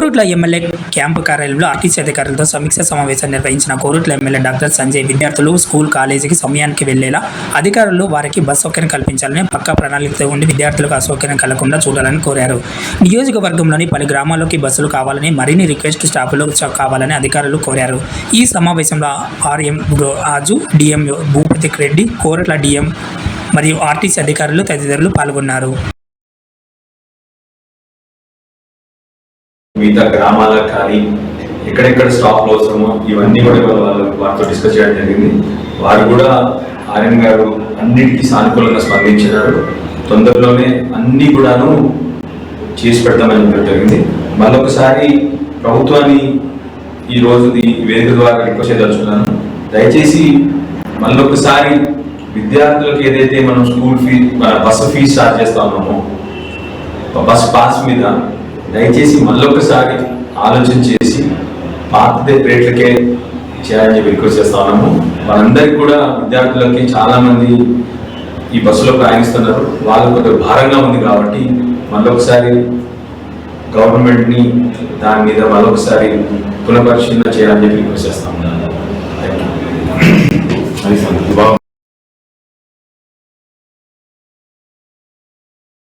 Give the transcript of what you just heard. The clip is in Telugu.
కోరుట్ల ఎమ్మెల్యే క్యాంపు కార్యాలయంలో ఆర్టీసీ అధికారులతో సమీక్ష సమావేశం నిర్వహించిన కోరుట్ల ఎమ్మెల్యే డాక్టర్ సంజయ్ విద్యార్థులు స్కూల్ కాలేజీకి సమయానికి వెళ్లేలా అధికారులు వారికి బస్ సౌకర్యం కల్పించాలని పక్కా ప్రణాళికతో ఉండి విద్యార్థులకు అసౌకర్యం కలగకుండా చూడాలని కోరారు. నియోజకవర్గంలోని పలు గ్రామాల్లోకి బస్సులు కావాలని మరిన్ని రిక్వెస్ట్ స్టాపులు కావాలని అధికారులు కోరారు. ఈ సమావేశంలో ఆర్ఎం రాజు, డిఎం భూపతి రెడ్డి, కోరుట్ల డిఎం మరియు ఆర్టీసీ అధికారులు తదితరులు పాల్గొన్నారు. మిగతా గ్రామాలకు కానీ ఎక్కడెక్కడ స్టాప్లు అవసరమో ఇవన్నీ కూడా వారితో డిస్కస్ చేయడం జరిగింది. వారు కూడా ఆర్ఎం గారు అన్నిటికీ సానుకూలంగా స్పందించినారు. తొందరలోనే అన్ని కూడాను చేసి పెడతామని చెప్పడం జరిగింది. మళ్ళొకసారి ప్రభుత్వాన్ని ఈ రోజు వేదిక ద్వారా రిక్వెస్ట్ చేయదలుచుకున్నాను. దయచేసి మళ్ళొకసారి విద్యార్థులకు ఏదైతే మనం school fee bus fee start చేస్తా ఉన్నామో బస్ పాస్ మీద దయచేసి మళ్ళొకసారి ఆలోచన చేసి పాత రేట్లకే చేయాలని చెప్పి రిక్వెస్ట్ చేస్తా ఉన్నాము. వాళ్ళందరికీ కూడా విద్యార్థులకి చాలా మంది ఈ బస్సులో ప్రయాణిస్తున్నారు. వాళ్ళకు కొంచెం భారంగా ఉంది కాబట్టి మళ్ళొకసారి గవర్నమెంట్ని దాని మీద మళ్ళొకసారి పునఃపరిశీలన చేయాలని చెప్పి రిక్వెస్ట్ చేస్తా ఉన్నాను.